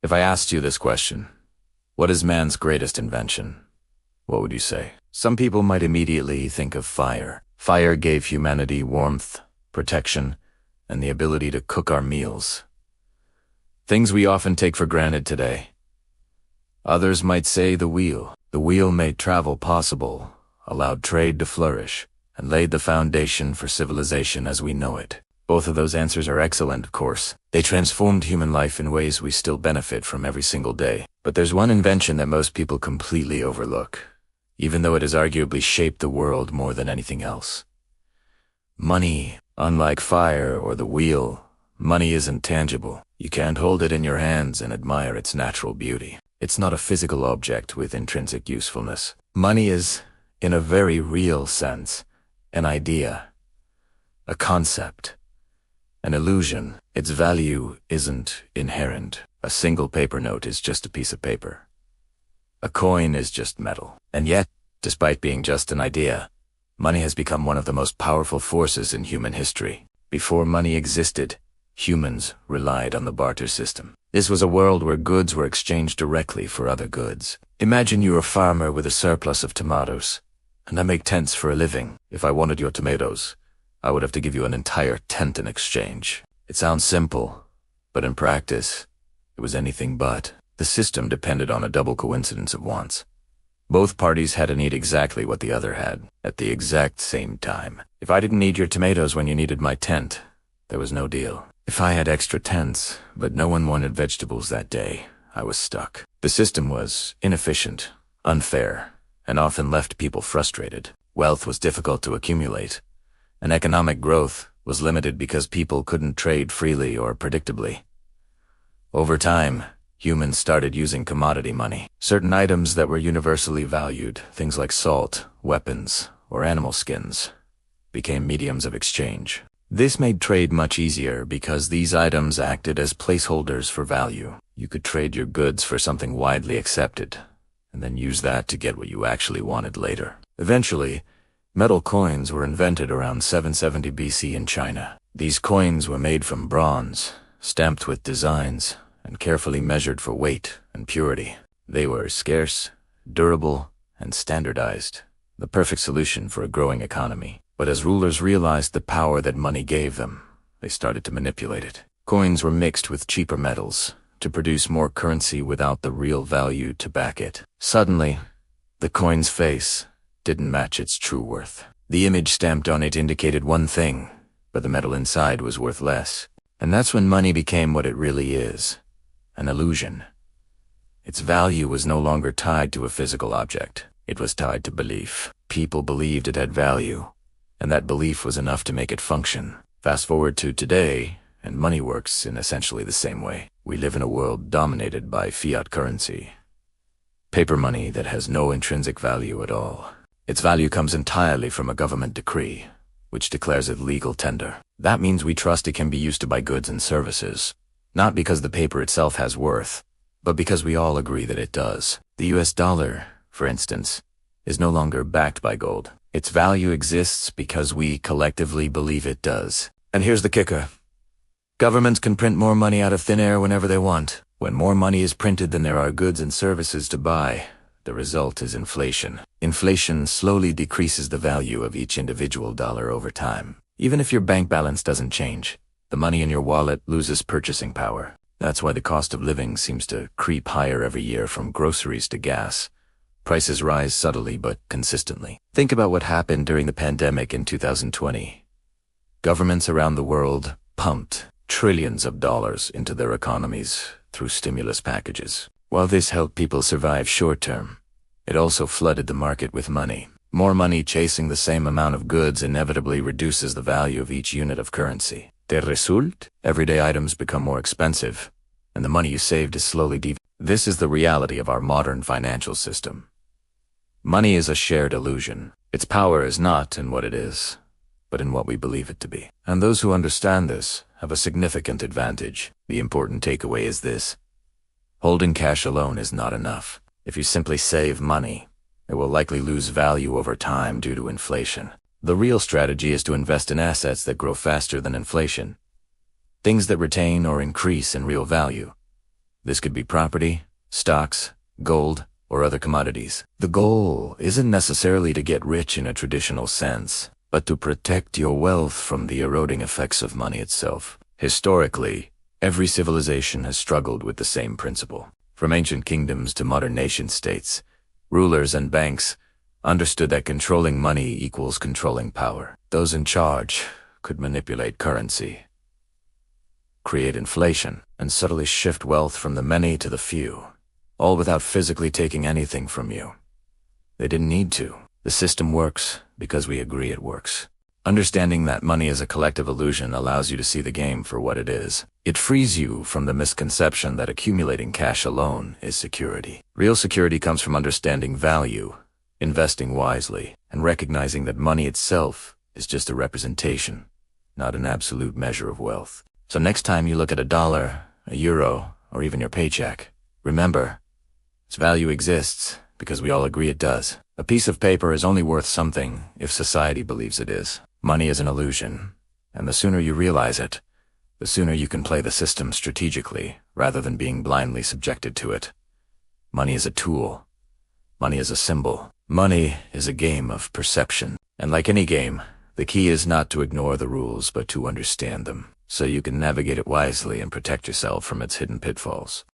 If I asked you this question, what is man's greatest invention? What would you say? Some people might immediately think of fire. Fire gave humanity warmth, protection, and the ability to cook our meals. Things we often take for granted today. Others might say the wheel. The wheel made travel possible, allowed trade to flourish, and laid the foundation for civilization as we know it. Both of those answers are excellent, of course. They transformed human life in ways we still benefit from every single day. But there's one invention that most people completely overlook, even though it has arguably shaped the world more than anything else. Money. Unlike fire or the wheel, money isn't tangible. You can't hold it in your hands and admire its natural beauty. It's not a physical object with intrinsic usefulness. Money is, in a very real sense, an idea, a concept, an illusion. Its value isn't inherent. A single paper note is just a piece of paper. A coin is just metal. And yet, despite being just an idea, money has become one of the most powerful forces in human history. Before money existed, humans relied on the barter system. This was a world where goods were exchanged directly for other goods. Imagine you're a farmer with a surplus of tomatoes, and I make tents for a living. If I wanted your tomatoes, I would have to give you an entire tent in exchange. It sounds simple, but in practice, it was anything but. The system depended on a double coincidence of wants. Both parties had to need exactly what the other had, at the exact same time. If I didn't need your tomatoes when you needed my tent, there was no deal. If I had extra tents, but no one wanted vegetables that day, I was stuck. The system was inefficient, unfair, and often left people frustrated. Wealth was difficult to accumulate, and economic growth was limited because people couldn't trade freely or predictably. Over time, humans started using commodity money. Certain items that were universally valued, things like salt, weapons, or animal skins, became mediums of exchange. This made trade much easier because these items acted as placeholders for value. You could trade your goods for something widely accepted, and then use that to get what you actually wanted later. Eventually, metal coins were invented around 770 BC in China. These coins were made from bronze, stamped with designs, and carefully measured for weight and purity. They were scarce, durable, and standardized, the perfect solution for a growing economy. But as rulers realized the power that money gave them, they started to manipulate it. Coins were mixed with cheaper metals to produce more currency without the real value to back it. Suddenly, the coin's face didn't match its true worth. The image stamped on it indicated one thing, but the metal inside was worth less. And that's when money became what it really is, an illusion. Its value was no longer tied to a physical object. It was tied to belief. People believed it had value, and that belief was enough to make it function. Fast forward to today, and money works in essentially the same way. We live in a world dominated by fiat currency, paper money that has no intrinsic value at all. Its value comes entirely from a government decree, which declares it legal tender. That means we trust it can be used to buy goods and services, not because the paper itself has worth, but because we all agree that it does. The US dollar, for instance, is no longer backed by gold. Its value exists because we collectively believe it does. And here's the kicker. Governments can print more money out of thin air whenever they want. When more money is printed than there are goods and services to buy, the result is inflation. Inflation slowly decreases the value of each individual dollar over time. Even if your bank balance doesn't change, the money in your wallet loses purchasing power. That's why the cost of living seems to creep higher every year, from groceries to gas. Prices rise subtly but consistently. Think about what happened during the pandemic in 2020. Governments around the world pumped trillions of dollars into their economies through stimulus packages. While this helped people survive short-term, it also flooded the market with money. More money chasing the same amount of goods inevitably reduces the value of each unit of currency. The result? Everyday items become more expensive, and the money you saved is slowly devalued. This is the reality of our modern financial system. Money is a shared illusion. Its power is not in what it is, but in what we believe it to be. And those who understand this have a significant advantage. The important takeaway is this: holding cash alone is not enough. If you simply save money, it will likely lose value over time due to inflation. The real strategy is to invest in assets that grow faster than inflation, things that retain or increase in real value. This could be property, stocks, gold, or other commodities. The goal isn't necessarily to get rich in a traditional sense, but to protect your wealth from the eroding effects of money itself. Historically, every civilization has struggled with the same principle. From ancient kingdoms to modern nation-states, rulers and banks understood that controlling money equals controlling power. Those in charge could manipulate currency, create inflation, and subtly shift wealth from the many to the few, all without physically taking anything from you. They didn't need to. The system works because we agree it works. Understanding that money is a collective illusion allows you to see the game for what it is. It frees you from the misconception that accumulating cash alone is security. Real security comes from understanding value, investing wisely, and recognizing that money itself is just a representation, not an absolute measure of wealth. So next time you look at a dollar, a euro, or even your paycheck, remember, its value exists because we all agree it does. A piece of paper is only worth something if society believes it is. Money is an illusion, and the sooner you realize it, the sooner you can play the system strategically rather than being blindly subjected to it. Money is a tool. Money is a symbol. Money is a game of perception. And like any game, the key is not to ignore the rules but to understand them, so you can navigate it wisely and protect yourself from its hidden pitfalls.